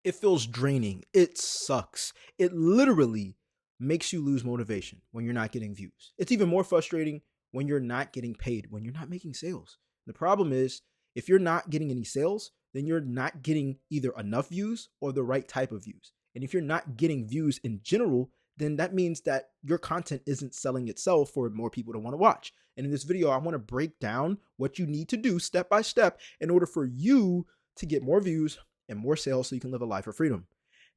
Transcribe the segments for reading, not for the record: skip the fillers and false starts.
It feels draining. It sucks. It literally makes you lose motivation when you're not getting views. It's even more frustrating when you're not getting paid, when you're not making sales. The problem is, if you're not getting any sales, then you're not getting either enough views or the right type of views. And if you're not getting views in general, then that means that your content isn't selling itself for more people to want to watch. And in this video, I want to break down what you need to do step by step in order for you to get more views and more sales so you can live a life of freedom.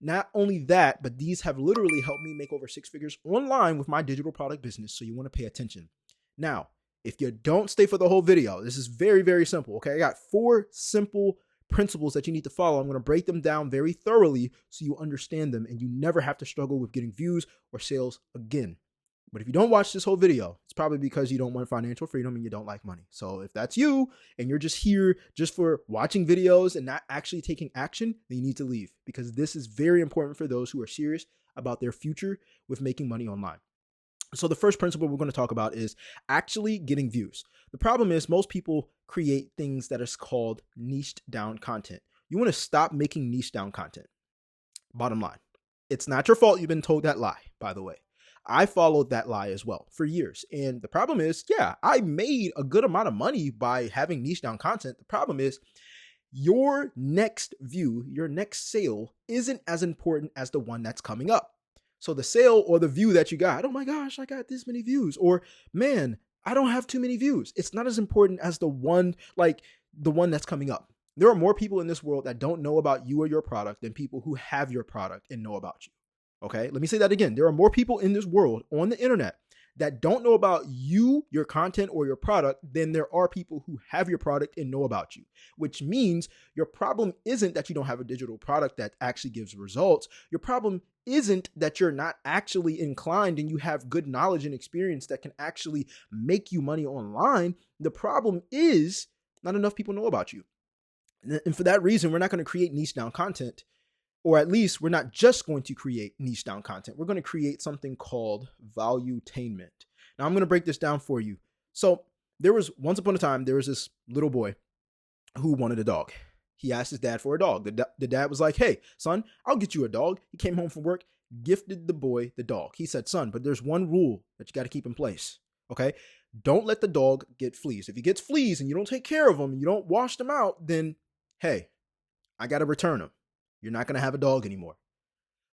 Not only that, but these have literally helped me make over 6 figures online with my digital product business. So you want to pay attention. Now, if you don't stay for the whole video, this is very, very simple. Okay. I got 4 simple principles that you need to follow. I'm going to break them down very thoroughly so you understand them and you never have to struggle with getting views or sales again. But if you don't watch this whole video, it's probably because you don't want financial freedom and you don't like money. So if that's you and you're just here just for watching videos and not actually taking action, then you need to leave, because this is very important for those who are serious about their future with making money online. So the first principle we're going to talk about is actually getting views. The problem is most people create things that is called niched down content. You want to stop making niche down content. Bottom line, it's not your fault you've been told that lie, by the way. I followed that lie as well for years. And the problem is, yeah, I made a good amount of money by having niche down content. The problem is your next view, your next sale isn't as important as the one that's coming up. So the sale or the view that you got, oh my gosh, I got this many views, or man, I don't have too many views. It's not as important as the one that's coming up. There are more people in this world that don't know about you or your product than people who have your product and know about you. Okay, let me say that again. There are more people in this world on the internet that don't know about you, your content, or your product than there are people who have your product and know about you, which means your problem isn't that you don't have a digital product that actually gives results. Your problem isn't that you're not actually inclined and you have good knowledge and experience that can actually make you money online. The problem is not enough people know about you. And for that reason, we're not going to create niche down content. Or at least we're not just going to create niche down content. We're going to create something called valuetainment. Now I'm going to break this down for you. So once upon a time, there was this little boy who wanted a dog. He asked his dad for a dog. The dad was like, hey, son, I'll get you a dog. He came home from work, gifted the boy the dog. He said, son, but there's one rule that you got to keep in place. Okay. Don't let the dog get fleas. If he gets fleas and you don't take care of him and you don't wash them out, then hey, I got to return him. You're not going to have a dog anymore.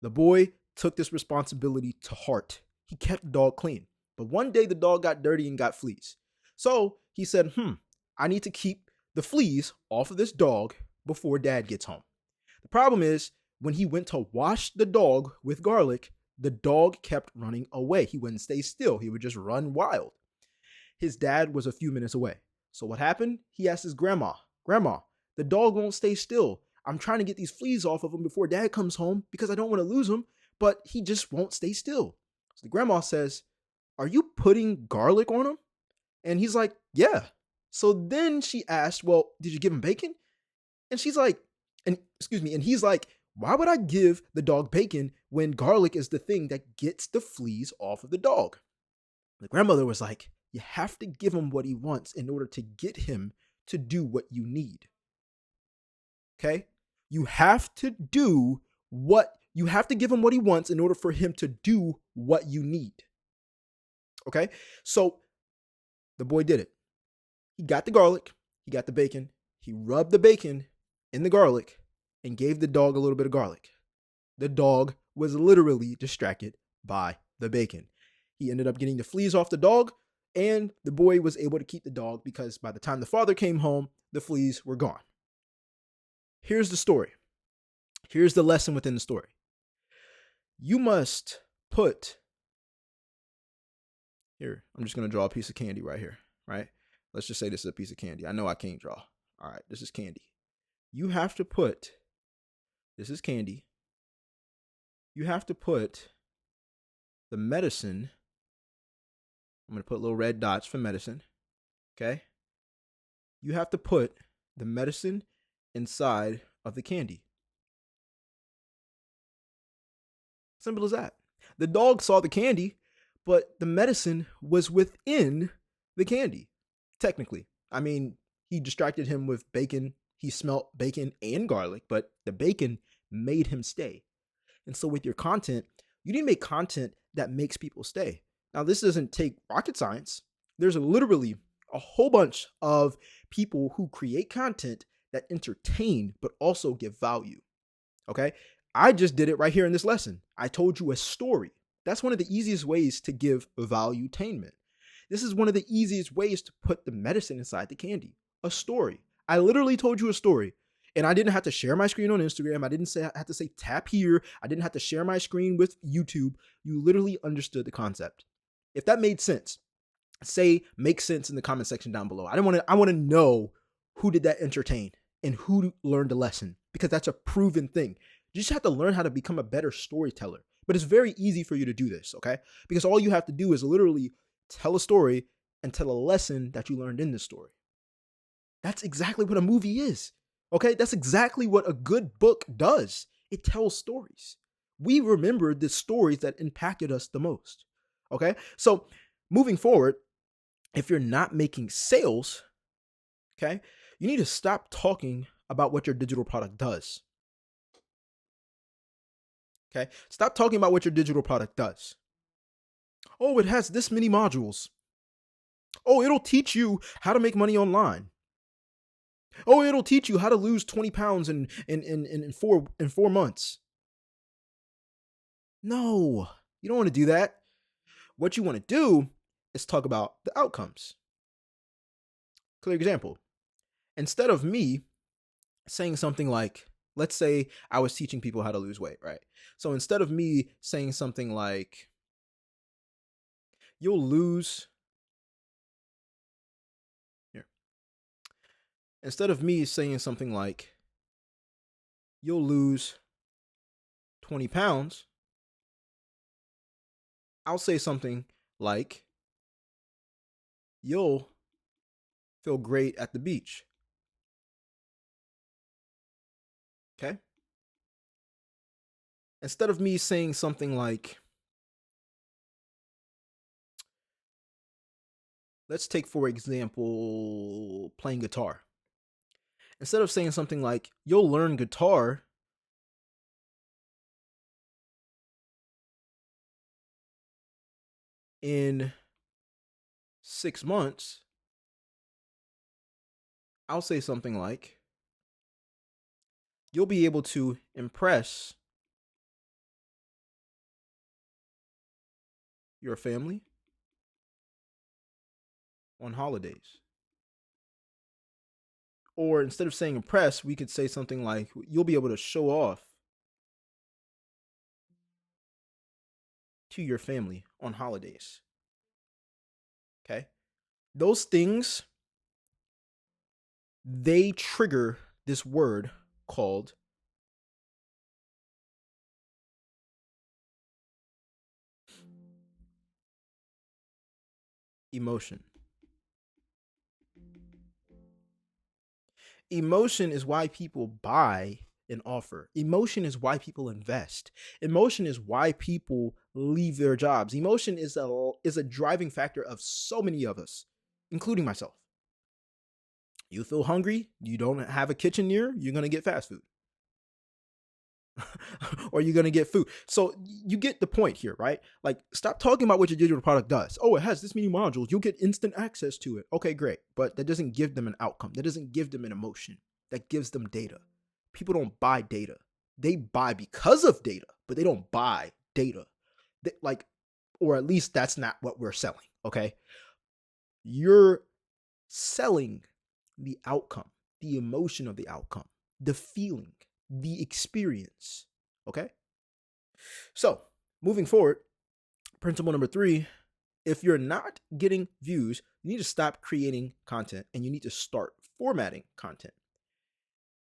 The boy took this responsibility to heart. He kept the dog clean. But one day the dog got dirty and got fleas. So he said, I need to keep the fleas off of this dog before dad gets home. The problem is when he went to wash the dog with garlic, the dog kept running away. He wouldn't stay still. He would just run wild. His dad was a few minutes away. So what happened? He asked his grandma, the dog won't stay still. I'm trying to get these fleas off of him before dad comes home because I don't want to lose him, but he just won't stay still. So the grandma says, are you putting garlic on him? And he's like, yeah. So then she asked, well, did you give him bacon? And she's like, and he's like, why would I give the dog bacon when garlic is the thing that gets the fleas off of the dog? The grandmother was like, you have to give him what he wants in order to get him to do what you need. Okay? You have to give him what he wants in order for him to do what you need. Okay? So the boy did it. He got the garlic, he got the bacon, he rubbed the bacon in the garlic and gave the dog a little bit of garlic. The dog was literally distracted by the bacon. He ended up getting the fleas off the dog, and the boy was able to keep the dog because by the time the father came home, the fleas were gone. Here's the story. Here's the lesson within the story. You must put, here, I'm just going to draw a piece of candy right here, right? Let's just say this is a piece of candy. I know I can't draw. All right, this is candy. You have to put, this is candy. You have to put the medicine, I'm going to put little red dots for medicine, okay? You have to put the medicine inside of the candy. Simple as that. The dog saw the candy, but the medicine was within the candy. Technically. I mean, he distracted him with bacon. He smelt bacon and garlic, but the bacon made him stay. And so with your content, you need to make content that makes people stay. Now, this doesn't take rocket science. There's literally a whole bunch of people who create content that entertain but also give value. Okay? I just did it right here in this lesson. I told you a story. That's one of the easiest ways to give valuetainment. This is one of the easiest ways to put the medicine inside the candy. A story. I literally told you a story. And I didn't have to share my screen on Instagram. I didn't have to say tap here. I didn't have to share my screen with YouTube. You literally understood the concept. If that made sense, say make sense in the comment section down below. I want to know who did that entertain and who learned a lesson, because that's a proven thing. You just have to learn how to become a better storyteller. But it's very easy for you to do this, okay? Because all you have to do is literally tell a story and tell a lesson that you learned in the story. That's exactly what a movie is. Okay, that's exactly what a good book does. It tells stories. We remember the stories that impacted us the most. Okay, so moving forward, if you're not making sales, okay, you need to stop talking about what your digital product does. Okay, stop talking about what your digital product does. Oh, it has this many modules. Oh, it'll teach you how to make money online. Oh, it'll teach you how to lose 20 pounds in 4 months. No, you don't want to do that. What you want to do is talk about the outcomes. Clear example. Instead of me saying something like, let's say I was teaching people how to lose weight, right? So instead of me saying something like, you'll lose, here. Instead of me saying something like, you'll lose 20 pounds, I'll say something like, you'll feel great at the beach. Okay? Instead of me saying something like, let's take, for example, playing guitar. Instead of saying something like, you'll learn guitar in 6 months, I'll say something like, you'll be able to impress your family on holidays. Or instead of saying impress, we could say something like, you'll be able to show off to your family on holidays. Okay? Those things, they trigger this word called emotion. Emotion is why people buy an offer. Emotion is why people invest. Emotion is why people leave their jobs. Emotion is a driving factor of so many of us, including myself. You feel hungry, you don't have a kitchen near, you're going to get fast food. Or you're going to get food. So you get the point here, right? Like, stop talking about what your digital product does. Oh, it has this many modules. You'll get instant access to it. Okay, great. But that doesn't give them an outcome. That doesn't give them an emotion. That gives them data. People don't buy data. They buy because of data, but they don't buy data. Or at least that's not what we're selling, okay? You're selling the outcome, the emotion of the outcome, the feeling, the experience. Okay? So, moving forward, principle number 3, if you're not getting views, you need to stop creating content and you need to start formatting content.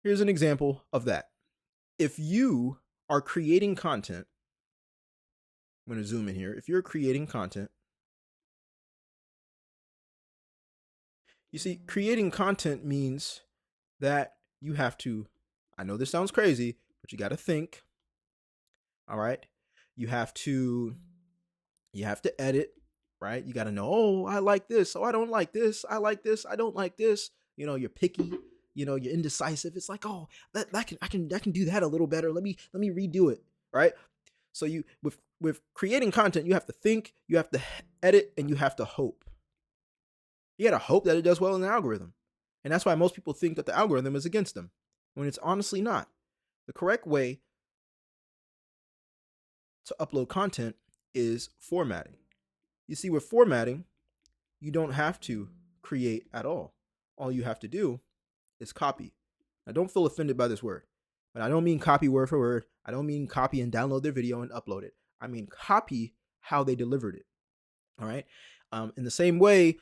Here's an example of that. If you are creating content, I'm going to zoom in here. If you're creating content, you see, creating content means that you have to, I know this sounds crazy, but you got to think. All right? You have to edit, right? You got to know, oh, I like this. Oh, I don't like this. I like this. I don't like this. You know, you're picky. you're indecisive. It's like, oh, I can do that a little better. Let me redo it, right? So you with creating content, you have to think, you have to edit, and you have to hope. You got to hope that it does well in the algorithm. And that's why most people think that the algorithm is against them, when it's honestly not. The correct way to upload content is formatting. You see, with formatting, you don't have to create at all. All you have to do is copy. Now, don't feel offended by this word, but I don't mean copy word for word. I don't mean copy and download their video and upload it. I mean copy how they delivered it. All right. In the same way,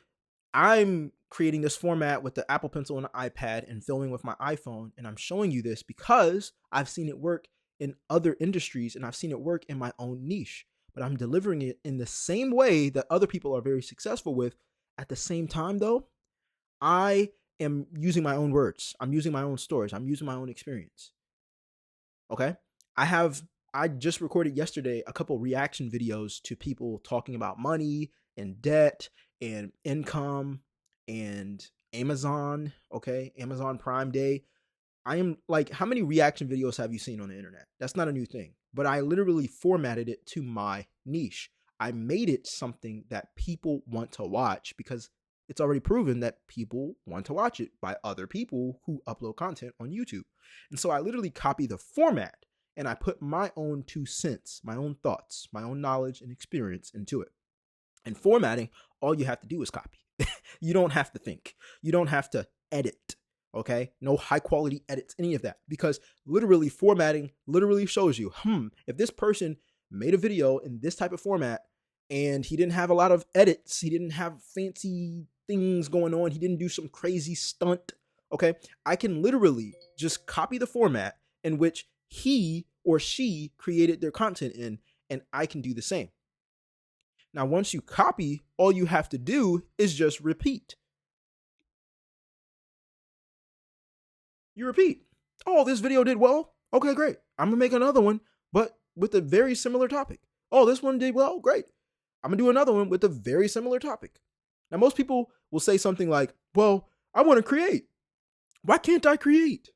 I'm creating this format with the Apple Pencil and the iPad and filming with my iPhone, and I'm showing you this because I've seen it work in other industries and I've seen it work in my own niche. But I'm delivering it in the same way that other people are very successful with. At the same time, though, I am using my own words. I'm using my own stories. I'm using my own experience. Okay? I just recorded yesterday a couple reaction videos to people talking about money and debt and income and Amazon, okay? Amazon Prime Day. I am like, how many reaction videos have you seen on the internet? That's not a new thing, but I literally formatted it to my niche. I made it something that people want to watch because it's already proven that people want to watch it by other people who upload content on YouTube. And so I literally copy the format and I put my own 2 cents, my own thoughts, my own knowledge and experience into it. And formatting, all you have to do is copy. You don't have to think. You don't have to edit. Okay? No high quality edits, any of that. Because literally formatting literally shows you, if this person made a video in this type of format and he didn't have a lot of edits, he didn't have fancy things going on, he didn't do some crazy stunt, okay? I can literally just copy the format in which he or she created their content in, and I can do the same. Now, once you copy, all you have to do is just repeat. You repeat. Oh, this video did well. Okay, great. I'm going to make another one, but with a very similar topic. Oh, this one did well. Great. I'm going to do another one with a very similar topic. Now, most people will say something like, well, I want to create. Why can't I create?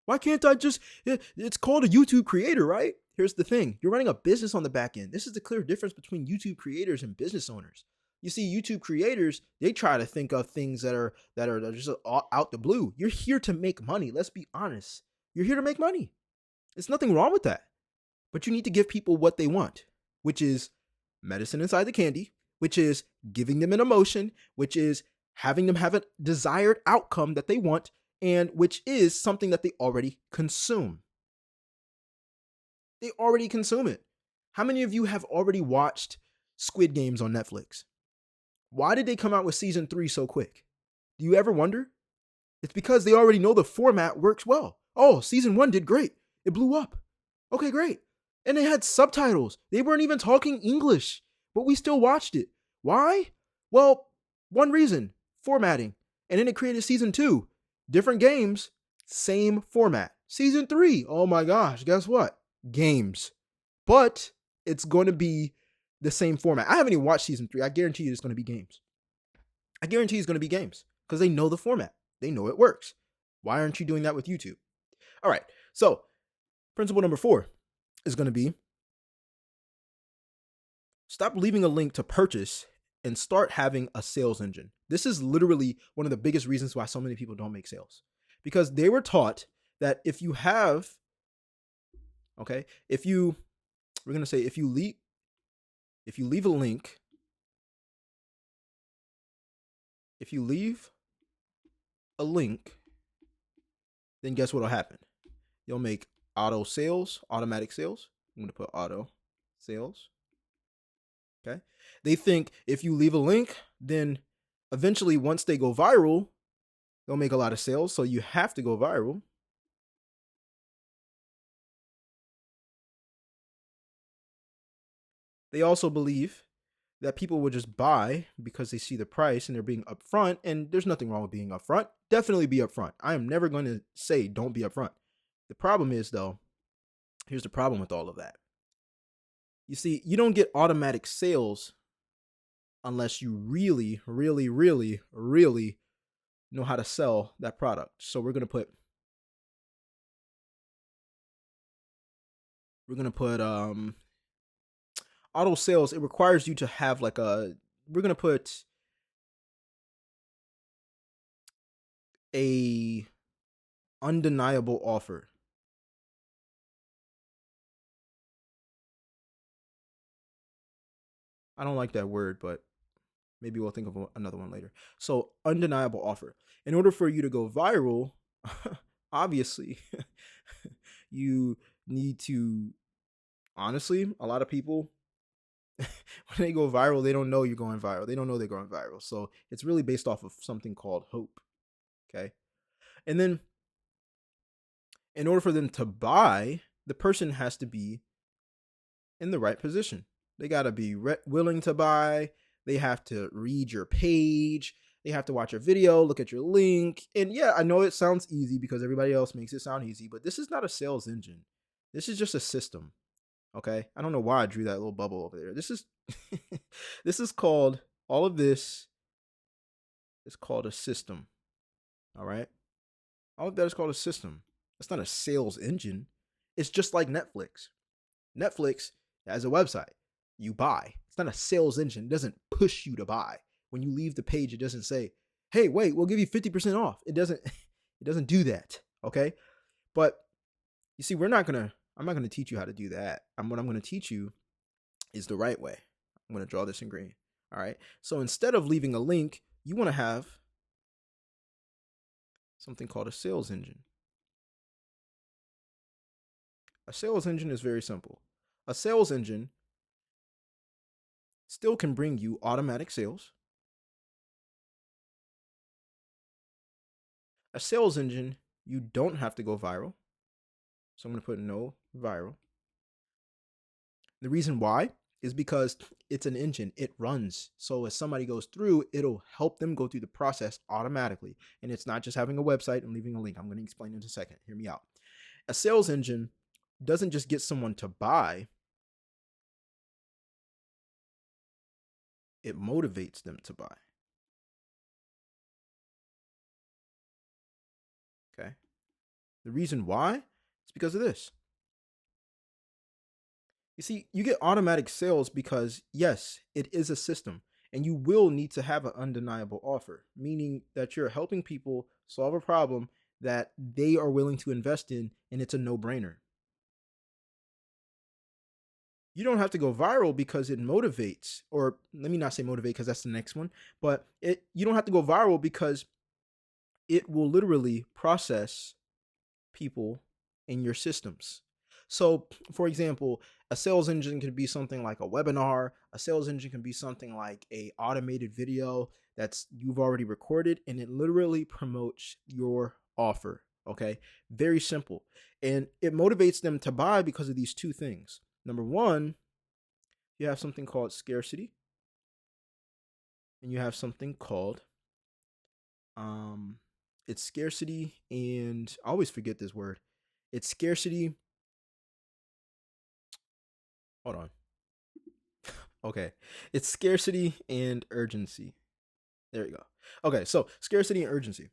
Why can't I just, it's called a YouTube creator, right? Here's the thing. You're running a business on the back end. This is the clear difference between YouTube creators and business owners. You see, YouTube creators, they try to think of things that are just out the blue. You're here to make money. Let's be honest. You're here to make money. There's nothing wrong with that. But you need to give people what they want, which is medicine inside the candy, which is giving them an emotion, which is having them have a desired outcome that they want, and which is something that they already consume. They already consume it. How many of you have already watched Squid Games on Netflix? Why did they come out with season 3 so quick? Do you ever wonder? It's because they already know the format works well. Oh, season 1 did great. It blew up. Okay, great. And they had subtitles. They weren't even talking English, but we still watched it. Why? Well, one reason, formatting. And then it created season 2. Different games, same format. Season 3, oh my gosh, guess what? Games. But it's going to be the same format. I haven't even watched season 3. I guarantee you it's going to be games. I guarantee it's going to be games because they know the format. They know it works. Why aren't you doing that with YouTube? All right. So principle number 4 is going to be stop leaving a link to purchase and start having a sales engine. This is literally one of the biggest reasons why so many people don't make sales, because they were taught that if you have, if you leave a link, then guess what'll happen? You'll make automatic sales. I'm going to put auto sales. Okay. They think if you leave a link, then eventually once they go viral, they'll make a lot of sales. So you have to go viral. They also believe that people will just buy because they see the price and they're being upfront, and there's nothing wrong with being upfront. Definitely be upfront. I am never going to say don't be upfront. The problem is, though, here's the problem with all of that. You see, you don't get automatic sales unless you really, really, really, really know how to sell that product. So we're gonna put auto sales. It requires you to have like we're gonna put a undeniable offer. I don't like that word, but maybe we'll think of another one later. So, undeniable offer. In order for you to go viral, obviously, you need to, honestly, a lot of people, when they go viral, they don't know you're going viral. They don't know they're going viral. So, it's really based off of something called hope. Okay. And then, in order for them to buy, the person has to be in the right position. They got to be willing to buy. They have to read your page. They have to watch your video, look at your link. And yeah, I know it sounds easy because everybody else makes it sound easy, but this is not a sales engine. This is just a system. Okay? I don't know why I drew that little bubble over there. This is this is called all of this is called a system. All right? All of that is called a system. It's not a sales engine. It's just like Netflix. Netflix has a website. You buy. It's not a sales engine. It doesn't push you to buy. When you leave the page, it doesn't say, "Hey, wait, we'll give you 50% off." It doesn't it doesn't do that, okay? But you see, I'm not going to teach you how to do that. What I'm going to teach you is the right way. I'm going to draw this in green. All right? So instead of leaving a link, you want to have something called a sales engine. A sales engine is very simple. A sales engine still can bring you automatic sales. A sales engine, you don't have to go viral. So I'm going to put no viral. The reason why is because it's an engine. It runs. So as somebody goes through, it'll help them go through the process automatically. And it's not just having a website and leaving a link. I'm going to explain in a second. Hear me out. A sales engine doesn't just get someone to buy. It motivates them to buy. Okay. The reason why is because of this. You see, you get automatic sales because, yes, it is a system, and you will need to have an undeniable offer, meaning that you're helping people solve a problem that they are willing to invest in, and it's a no-brainer. You don't have to go viral because it motivates, or let me not say motivate because that's the next one, but you don't have to go viral because it will literally process people in your systems. So, for example, a sales engine can be something like a webinar. A sales engine can be something like a automated video that's you've already recorded, and it literally promotes your offer. Okay, very simple, and it motivates them to buy because of these two things. Number one, you have something called scarcity, and you have something called it's scarcity, and I always forget this word. It's scarcity. Hold on. Okay. It's scarcity and urgency. There you go. Okay, so scarcity and urgency.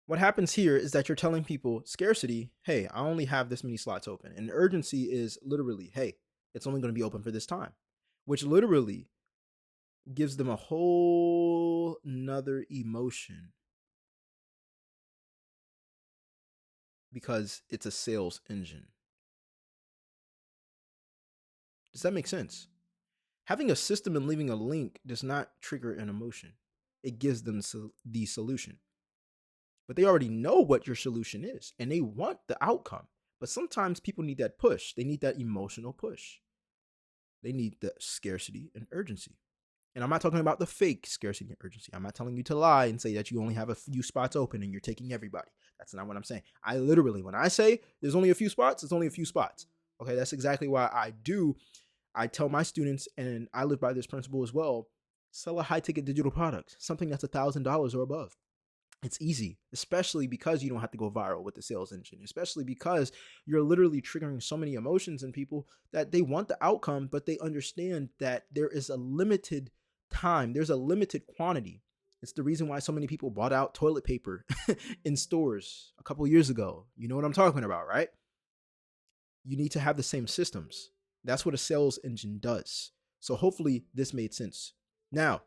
What happens here is that you're telling people scarcity, hey, I only have this many slots open. And urgency is literally, hey, it's only going to be open for this time, which literally gives them a whole nother emotion because it's a sales engine. Does that make sense? Having a system and leaving a link does not trigger an emotion. It gives them the solution. But they already know what your solution is and they want the outcome. But sometimes people need that push. They need that emotional push. They need the scarcity and urgency. And I'm not talking about the fake scarcity and urgency. I'm not telling you to lie and say that you only have a few spots open and you're taking everybody. That's not what I'm saying. I literally, when I say there's only a few spots, it's only a few spots. Okay, that's exactly why I tell my students, and I live by this principle as well, sell a high ticket digital product, something that's $1,000 or above. It's easy, especially because you don't have to go viral with the sales engine, especially because you're literally triggering so many emotions in people that they want the outcome, but they understand that there is a limited time, there's a limited quantity. It's the reason why so many people bought out toilet paper in stores a couple years ago. You know what I'm talking about, right? You need to have the same systems. That's what a sales engine does. So hopefully this made sense. Now,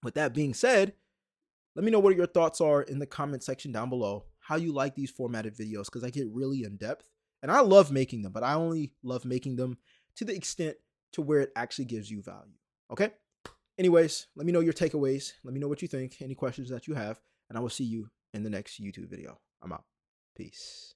with that being said, let me know what your thoughts are in the comment section down below. How you like these formatted videos, because I get really in depth. And I love making them, but I only love making them to the extent to where it actually gives you value. Okay? Anyways, let me know your takeaways. Let me know what you think, any questions that you have, and I will see you in the next YouTube video. I'm out. Peace.